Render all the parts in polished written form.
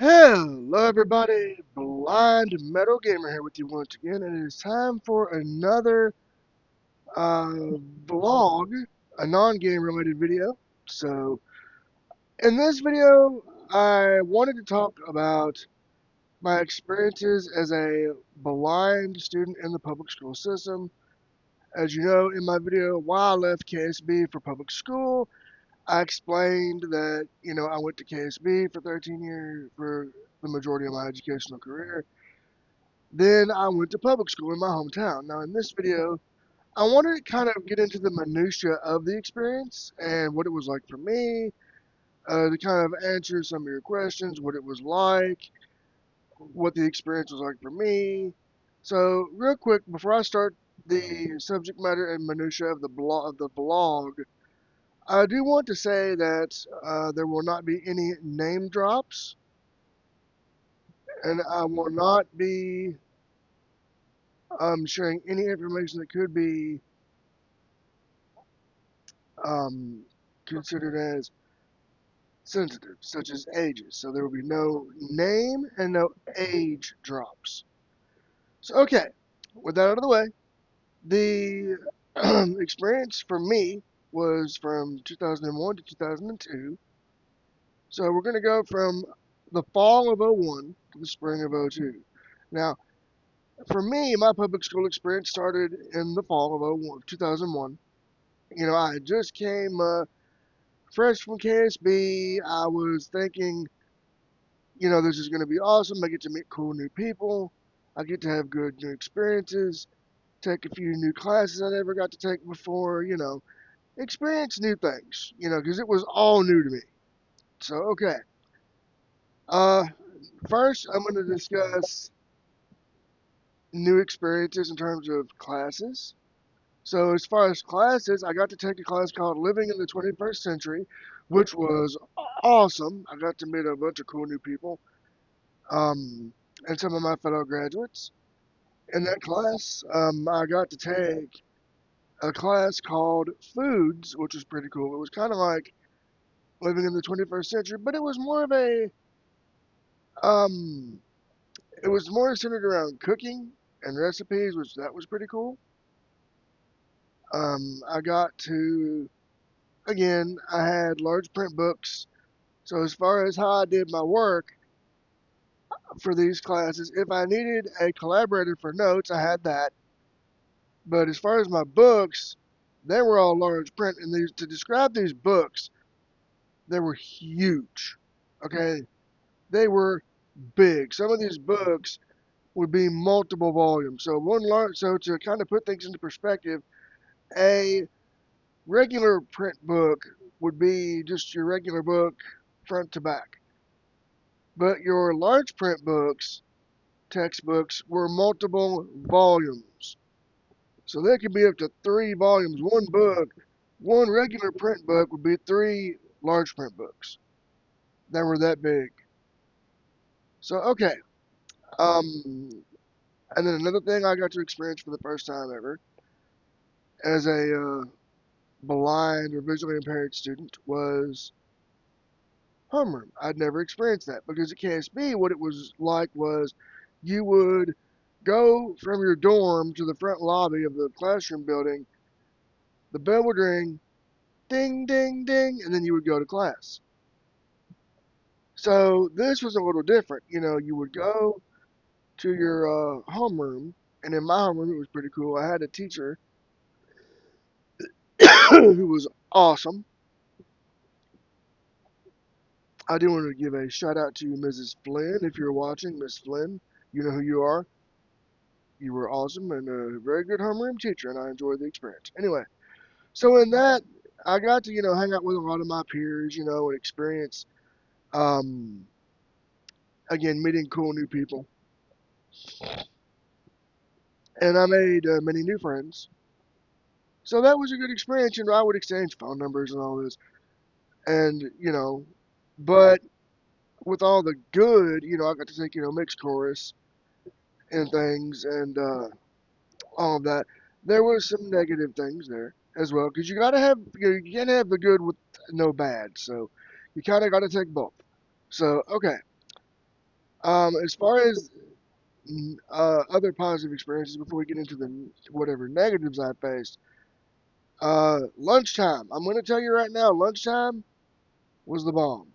Hello everybody, Blind Metal Gamer here with you once again, and it is time for another vlog, a non-game related video. So, in this video, I wanted to talk about my experiences as a blind student in the public school system. As you know, in my video, why I left KSB for public school, I explained that, I went to KSB for 13 years for the majority of my educational career. Then I went to public school in my hometown. Now, in this video, I wanted to kind of get into the minutia of the experience and what it was like for me, to kind of answer some of your questions, what it was like, what the experience was like for me. So, real quick, before I start the subject matter and minutia of the blog, I do want to say that there will not be any name drops, and I will not be sharing any information that could be um, considered as sensitive, such as ages. So there will be no name and no age drops. So, okay, with that out of the way, the experience for me was from 2001 to 2002. So we're going to go from the fall of '01 to the spring of '02. Now, for me, my public school experience started in the fall of '01, 2001. I just came fresh from KSB. I was thinking, this is going to be awesome. I get to meet cool new people. I get to have good new experiences, take a few new classes I never got to take before, experience new things, because it was all new to me. So, okay. Uh, First, I'm going to discuss new experiences in terms of classes. So, as far as classes, I got to take a class called Living in the 21st Century, which was awesome. I got to meet a bunch of cool new people, um, and some of my fellow graduates. In that class, I got to take a class called Foods, which was pretty cool. It was kind of like living in the 21st century, but um, it was more centered around cooking and recipes, which that was pretty cool. I got to, again, I had large print books. So as far as how I did my work for these classes, if I needed a collaborator for notes, I had that. But as far as my books, they were all large print, and to describe these books, they were huge. Okay, they were big. Some of these books would be multiple volumes. So So to kind of put things into perspective, a regular print book would be just your regular book, front to back. But your large print books, textbooks, were multiple volumes. So there could be up to 3 volumes. One regular print book would be 3 large print books that were that big. So, okay. Um, and then another thing I got to experience for the first time ever as a blind or visually impaired student was homeroom. I'd never experienced that because at KSB, what it was like was you would go from your dorm to the front lobby of the classroom building, the bell would ring, ding, ding, ding, and then you would go to class. So this was a little different. You would go to your homeroom, and in my homeroom, it was pretty cool. I had a teacher who was awesome. I do want to give a shout out to you, Mrs. Flynn. If you're watching, Miss Flynn, you know who you are. You were awesome and a very good homeroom teacher, and I enjoyed the experience. Anyway, so in that, I got to, hang out with a lot of my peers, and experience, um, again, meeting cool new people. And I made many new friends. So that was a good experience. I would exchange phone numbers and all this. And, but with all the good, I got to take, mixed chorus and things and all of that. There was some negative things there as well because you got to have, you can't have the good with no bad. So you kind of got to take both. So, okay. As far as other positive experiences, before we get into the whatever negatives I faced, lunchtime. I'm going to tell you right now, lunchtime was the bomb.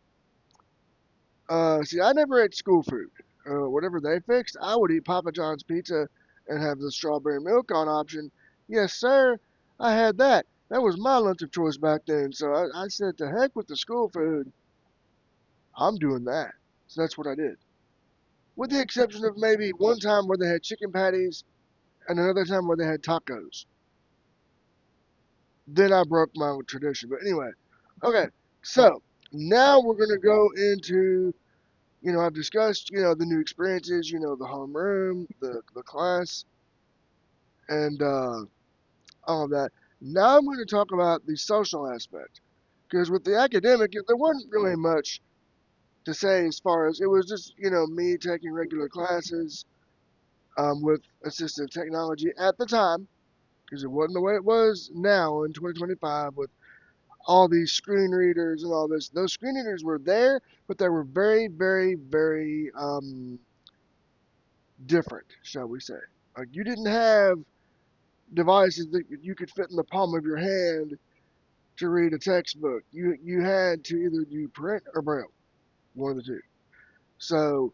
See, I never ate school food. Whatever they fixed, I would eat Papa John's pizza and have the strawberry milk on option. Yes, sir. I had that. That was my lunch of choice back then. So I said, to heck with the school food. I'm doing that. So that's what I did. With the exception of maybe one time where they had chicken patties and another time where they had tacos. Then I broke my tradition. But anyway, okay. So now we're going to go into, I've discussed, the new experiences, the homeroom, the class, and all of that. Now I'm going to talk about the social aspect. Because with the academic, there wasn't really much to say as far as it was just, me taking regular classes with assistive technology at the time, because it wasn't the way it was now in 2025 with all these screen readers and all this. Those screen readers were there, but they were very, very, very different, shall we say. Like you didn't have devices that you could fit in the palm of your hand to read a textbook. You had to either do print or braille, one of the two. So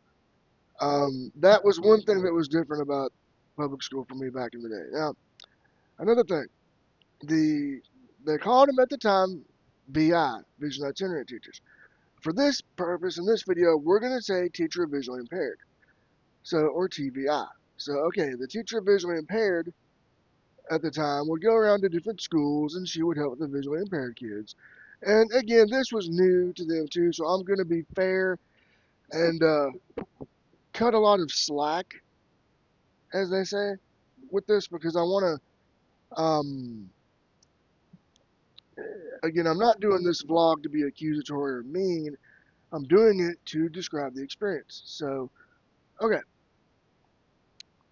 that was one thing that was different about public school for me back in the day. Now, another thing, the they called them at the time VI, visual itinerant teachers. For this purpose, in this video, we're going to say teacher visually impaired, so or TVI. So okay, the teacher visually impaired at the time would go around to different schools and she would help the visually impaired kids. And again, this was new to them too, so I'm going to be fair and cut a lot of slack, as they say, with this because I want to. Again, I'm not doing this vlog to be accusatory or mean. I'm doing it to describe the experience. So, okay,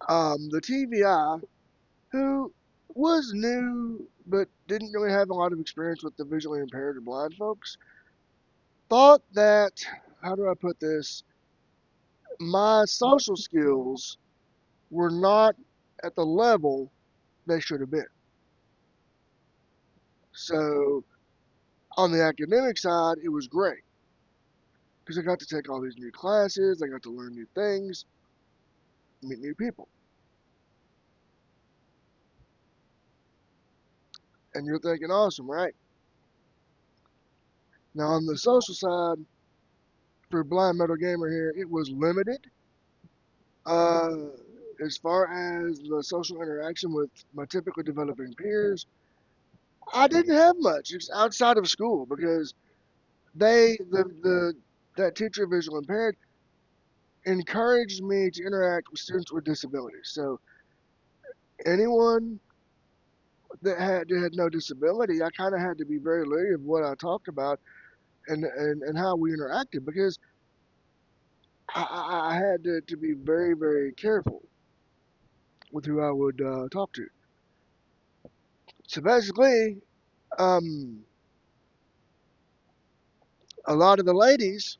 the TVI, who was new but didn't really have a lot of experience with the visually impaired or blind folks, thought that, how do I put this? My social skills were not at the level they should have been. So, on the academic side, it was great because I got to take all these new classes, I got to learn new things, meet new people. And you're thinking, awesome, right? Now, on the social side, for Blind Metal Gamer here, it was limited. Uh, as far as the social interaction with my typically developing peers, I didn't have much outside of school because the that teacher visual impaired encouraged me to interact with students with disabilities. So anyone that had no disability, I kind of had to be very leery of what I talked about and how we interacted because I had to be very, very careful with who I would talk to. So basically, um, a lot of the ladies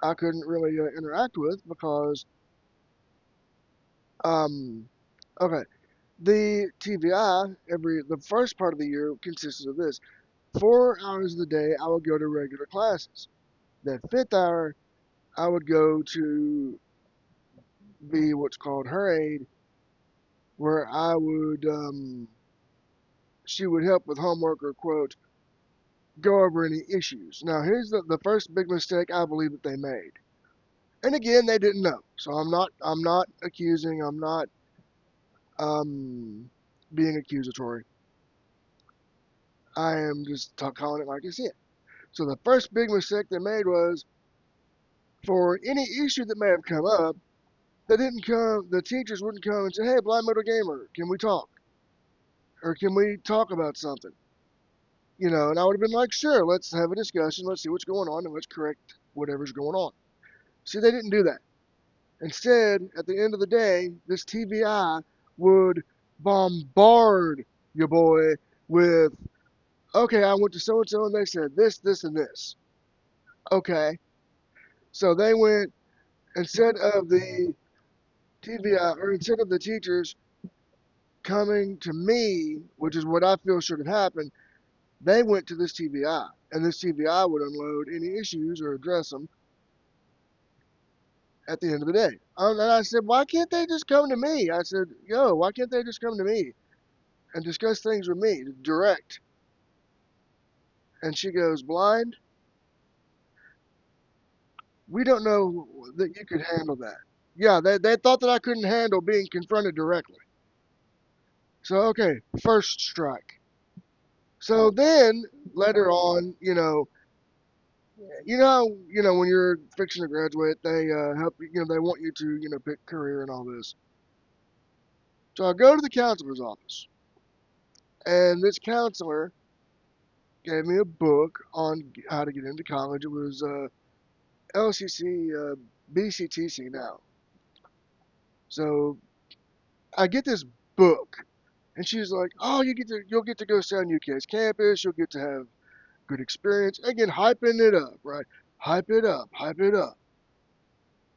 I couldn't really interact with because, um, okay, the TVI the first part of the year consisted of this: 4 hours of the day I would go to regular classes. That fifth hour I would go to be what's called her aide, where she would help with homework or quote go over any issues. Now, here's the first big mistake I believe that they made. And again, they didn't know. So I'm not accusing, I'm not um, being accusatory. I am just calling it like I see it. So the first big mistake they made was for any issue that may have come up, the teachers wouldn't come and say, hey, Blind Motor Gamer, can we talk? Or can we talk about something? And I would have been like, sure, let's have a discussion, let's see what's going on, and let's correct whatever's going on. See, they didn't do that. Instead, at the end of the day, this TVI would bombard your boy with, okay, I went to so and so and they said this, this, and this. Okay. So they went, instead of the TVI or instead of the teachers coming to me, which is what I feel should have happened, they went to this TVI, and this TVI would unload any issues or address them at the end of the day. And I said, why can't they just come to me? I said, yo, why can't they just come to me and discuss things with me, direct? And she goes, blind, we don't know that you could handle that. Yeah, they thought that I couldn't handle being confronted directly. So, okay, first strike. So then later on, when you're fixing to graduate, they help you, they want you to, pick career and all this. So I go to the counselor's office, and this counselor gave me a book on how to get into college. It was LCC, BCTC now. So I get this book, and she's like, "Oh, you'll get to go stay on UK's campus. You'll get to have good experience." Again, hyping it up, right? Hype it up, hype it up.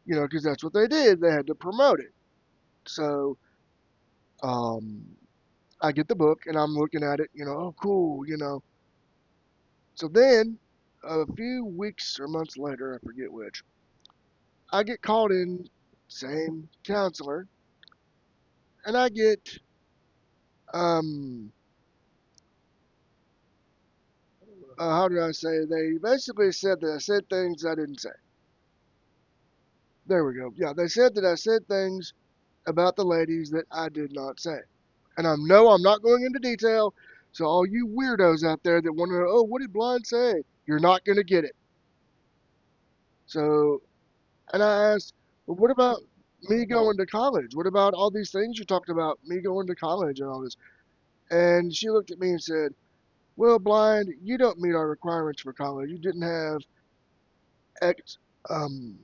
Because that's what they did. They had to promote it. So um, I get the book, and I'm looking at it. Oh, cool. So then, a few weeks or months later, I forget which, I get called in, same counselor, and I get, um, how do I say? They basically said that I said things I didn't say. There we go. Yeah, they said that I said things about the ladies that I did not say. And I'm not going into detail. So all you weirdos out there that want to know, oh, what did Blind say? You're not going to get it. So, and I asked, well, what about me going to college? What about all these things you talked about, me going to college and all this? And she looked at me and said, well, Blind, you don't meet our requirements for college. You didn't have X, um,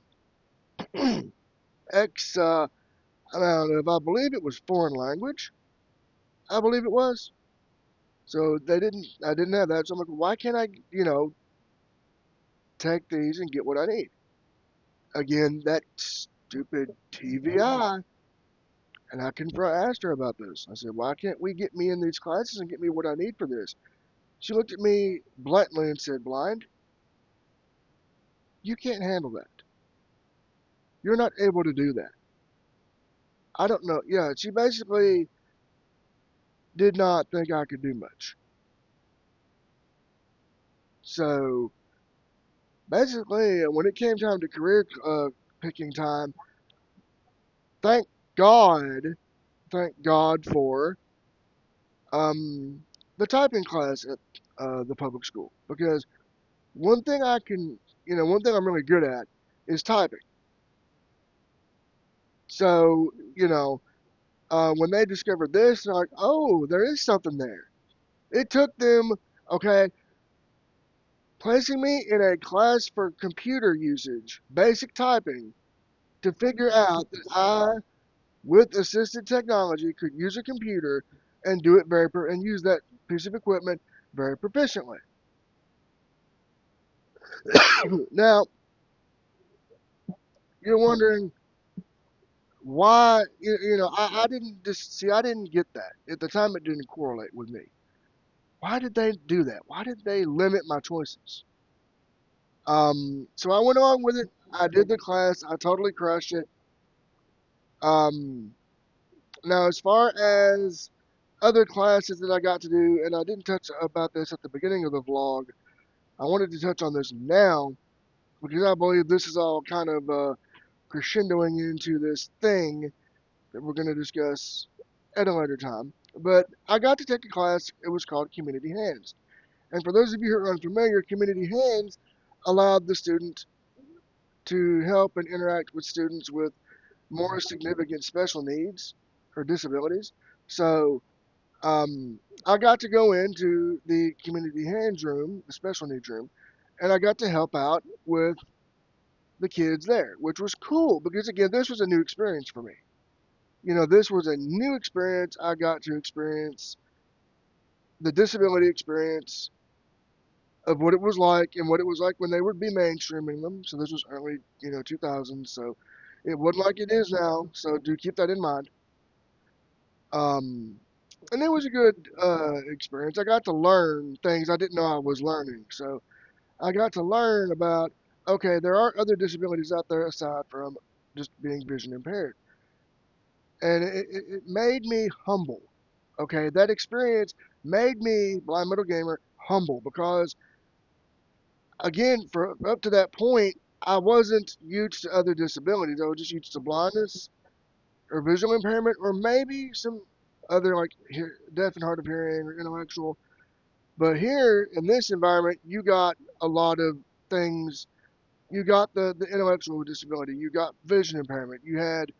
X, amount of, I believe it was foreign language. I believe it was. So I didn't have that. So I'm like, why can't I, take these and get what I need? Again, that stupid TVI. And asked her about this. I said, why can't we get me in these classes and get me what I need for this? She looked at me bluntly and said, Blind, you can't handle that. You're not able to do that. I don't know. Yeah, she basically did not think I could do much. So basically, when it came time to career picking time, thank God, thank God for um, the typing class at the public school. Because one thing one thing I'm really good at is typing. So, when they discovered this, they're like, oh, there is something there. It took them, okay, placing me in a class for computer usage, basic typing, to figure out that I, with assisted technology, could use a computer and do it and use that piece of equipment very proficiently. Now, you're wondering why, I didn't just see, I didn't get that. At the time, it didn't correlate with me. Why did they do that? Why did they limit my choices? So I went along with it. I did the class. I totally crushed it. Um, Now, as far as other classes that I got to do, and I didn't touch about this at the beginning of the vlog, I wanted to touch on this now because I believe this is all kind of crescendoing into this thing that we're going to discuss at a later time. But I got to take a class. It was called Community Hands. And for those of you who are unfamiliar, Community Hands allowed the student to help and interact with students with more significant special needs or disabilities. So I got to go into the Community Hands room, the special needs room, and I got to help out with the kids there, which was cool because, again, this was a new experience for me. This was a new experience. I got to experience the disability experience of what it was like and what it was like when they would be mainstreaming them. So this was early, 2000s. So It wasn't like it is now, so do keep that in mind. Um, and it was a good experience. I got to learn things I didn't know I was learning. So I got to learn about, okay, there are other disabilities out there aside from just being vision impaired. And it made me humble. Okay, that experience made me, blind metal gamer, humble because, again, for up to that point, I wasn't used to other disabilities. I was just used to blindness or visual impairment, or maybe some other like deaf and hard of hearing or intellectual. But here in this environment, you got a lot of things. You got the intellectual disability. You got vision impairment. You had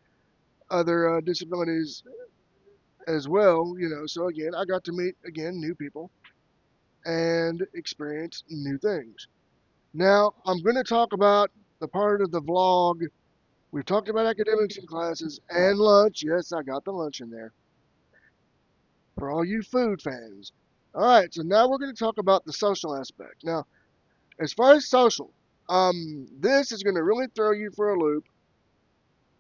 other disabilities as well. So again, I got to meet again new people and experience new things. Now I'm going to talk about the part of the vlog. We've talked about academics and classes and lunch. Yes, I got the lunch in there for all you food fans. All right, so now we're going to talk about the social aspect. Now, as far as social, this is going to really throw you for a loop,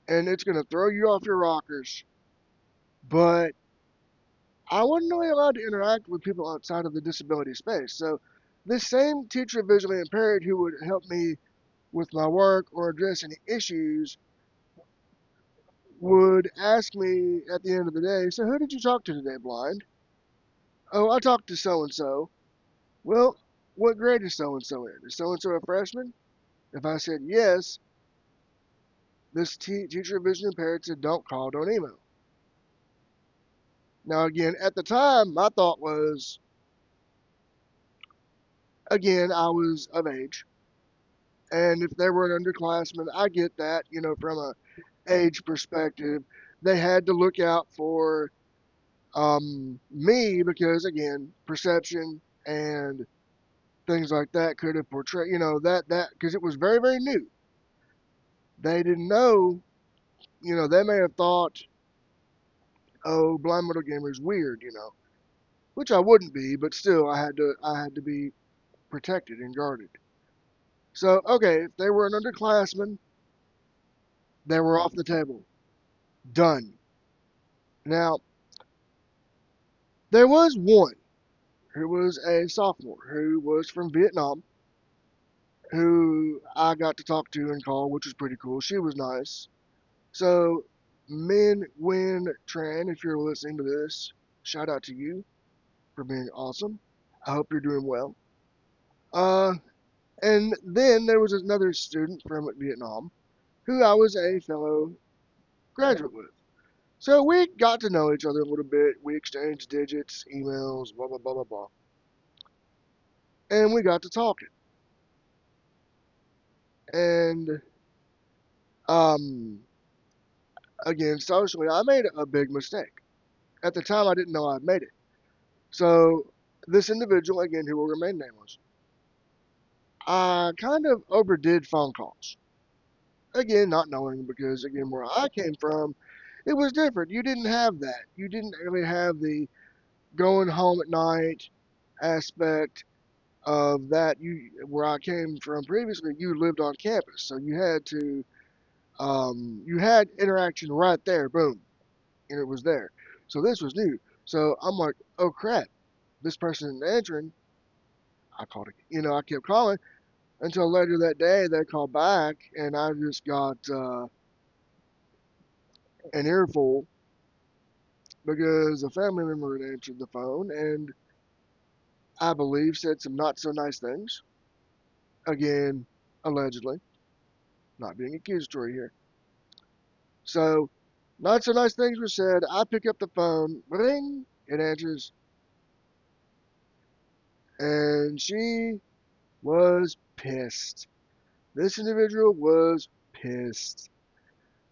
and it's going to throw you off your rockers. But I wasn't really allowed to interact with people outside of the disability space. So, this same teacher visually impaired who would help me with my work or address any issues would ask me at the end of the day, so who did you talk to today, blind? Oh, I talked to so and so. Well, what grade is so and so in? Is so and so a freshman? If I said yes, this teacher of vision impaired said, don't call, don't email. Now, again, at the time, my thought was, again, I was of age. And if they were an underclassman, I get that, from a age perspective. They had to look out for me because, again, perception and things like that could have portrayed, because it was very, very new. They didn't know, they may have thought, oh, blind metal gamer is weird, which I wouldn't be, but still, I had to be protected and guarded. So, okay, if they were an underclassman, they were off the table. Done. Now, there was one who was a sophomore who was from Vietnam, who I got to talk to and call, which was pretty cool. She was nice. So, Min Win Tran, if you're listening to this, shout out to you for being awesome. I hope you're doing well. Uh, and then there was another student from Vietnam who I was a fellow graduate with. So we got to know each other a little bit. We exchanged digits, emails, blah, blah, blah, blah, blah. And we got to talking. And um, again, socially, I made a big mistake. At the time, I didn't know I'd made it. So this individual, again, who will remain nameless, I kind of overdid phone calls. Again, not knowing because, again, where I came from, it was different. You didn't have that. You didn't really have the going home at night aspect of that. Where I came from previously, you lived on campus, so you had interaction right there, boom, and it was there. So this was new. So I'm like, oh crap, this person isn't answering. I called it, I kept calling until later that day they called back, and I just got an earful because a family member had answered the phone and I believe said some not so nice things. Again, allegedly, not being accusatory here. So, not so nice things were said. I pick up the phone, ring, it answers, and she was pissed. This individual was pissed.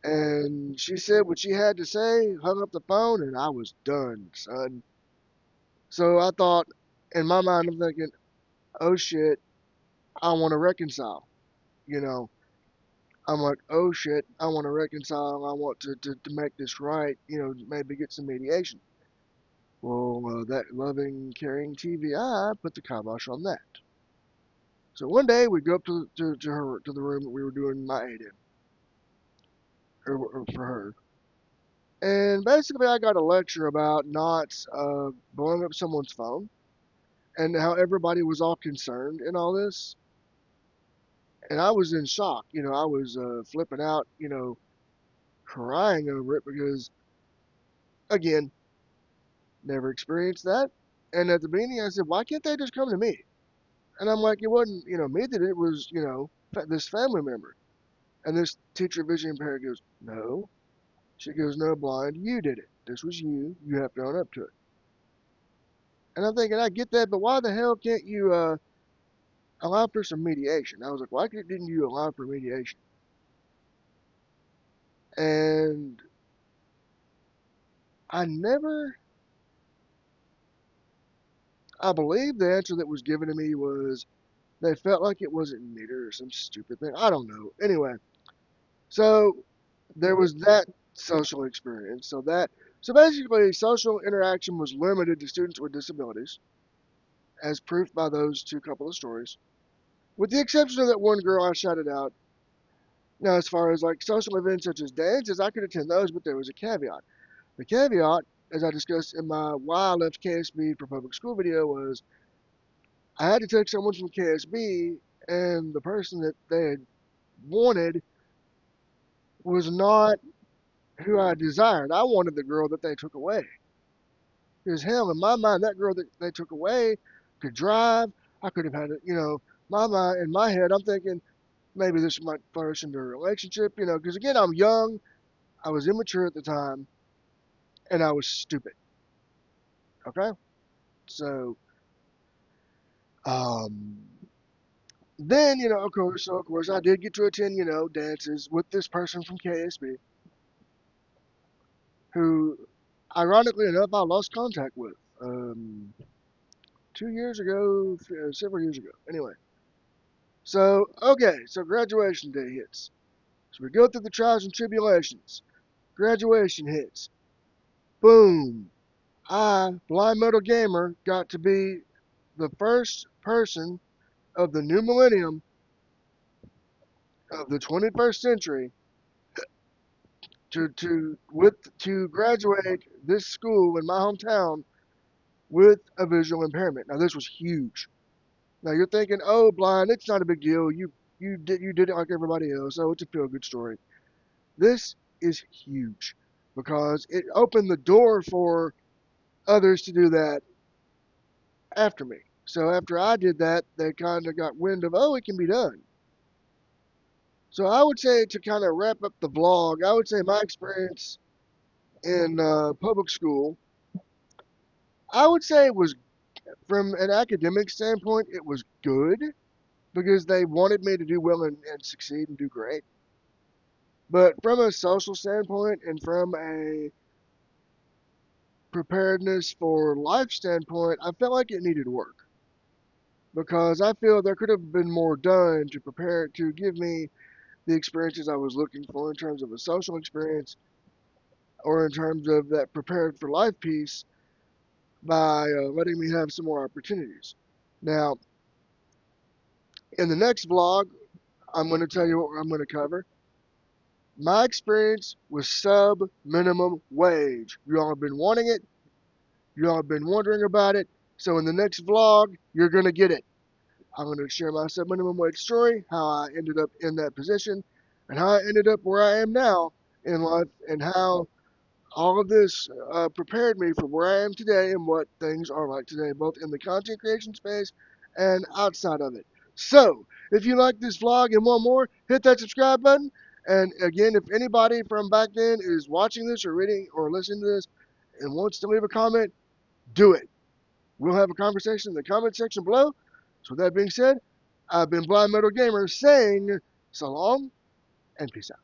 And she said what she had to say, hung up the phone, and I was done, son. So I thought, in my mind, I'm thinking, oh shit, I want to reconcile. You know, I'm like, oh shit, I want to reconcile. I want to make this right. Maybe get some mediation. Well, that loving, caring TVI put the kibosh on that. So one day we go up to the room that we were doing my aid in. or for her. And basically, I got a lecture about not blowing up someone's phone and how everybody was all concerned in all this. And I was in shock. I was flipping out, crying over it because, again, never experienced that. And at the beginning, I said, why can't they just come to me? And I'm like, it wasn't, me that did it. It was, this family member. And this teacher vision impaired goes, no. She goes, no, blind, you did it. This was you. You have to own up to it. And I'm thinking, I get that, but why the hell can't you allow for some mediation? I was like, why didn't you allow for mediation? And I never, I believe the answer that was given to me was they felt like it wasn't needed or some stupid thing. I don't know. Anyway, so there was that social experience. So basically, social interaction was limited to students with disabilities, as proof by those two couple of stories. With the exception of that one girl I shouted out. Now, as far as like social events such as dances, I could attend those, but there was a caveat. The caveat, as I discussed in my Why I Left KSB for Public School video, was I had to take someone from KSB, and the person that they had wanted was not who I desired. I wanted the girl that they took away. Because hell, in my mind, that girl that they took away could drive. I could have had it, my mind, in my head, I'm thinking maybe this might flourish into a relationship, because again, I'm young, I was immature at the time, and I was stupid. Okay? So, um, then, of course, I did get to attend, dances with this person from KSB who, ironically enough, I lost contact with 2 years ago, several years ago. Anyway, so, okay, so graduation day hits. So we go through the trials and tribulations. Graduation hits. Boom. I, Blind Metal Gamer, got to be the first person of the new millennium of the 21st century to graduate this school in my hometown with a visual impairment. Now this was huge. Now you're thinking, oh, blind, it's not a big deal. You did it like everybody else. Oh, it's a feel good story. This is huge because it opened the door for others to do that after me. So after I did that, they kind of got wind of, oh, it can be done. So I would say to kind of wrap up the vlog, I would say my experience in public school, I would say it was, from an academic standpoint, it was good because they wanted me to do well and succeed and do great. But from a social standpoint and from a preparedness for life standpoint, I felt like it needed work because I feel there could have been more done to prepare to give me the experiences I was looking for in terms of a social experience or in terms of that prepared for life piece by letting me have some more opportunities. Now, in the next vlog, I'm going to tell you what I'm going to cover. My experience with sub minimum wage. You all have been wanting it. You all have been wondering about it. So in the next vlog, you're going to get it. I'm going to share my sub minimum wage story, how I ended up in that position, and how I ended up where I am now in life, and how all of this prepared me for where I am today and what things are like today, both in the content creation space and outside of it. So, if you like this vlog and want more, hit that subscribe button. And again, if anybody from back then is watching this or reading or listening to this and wants to leave a comment, do it. We'll have a conversation in the comment section below. So, with that being said, I've been Blind Metal Gamer saying so long and peace out.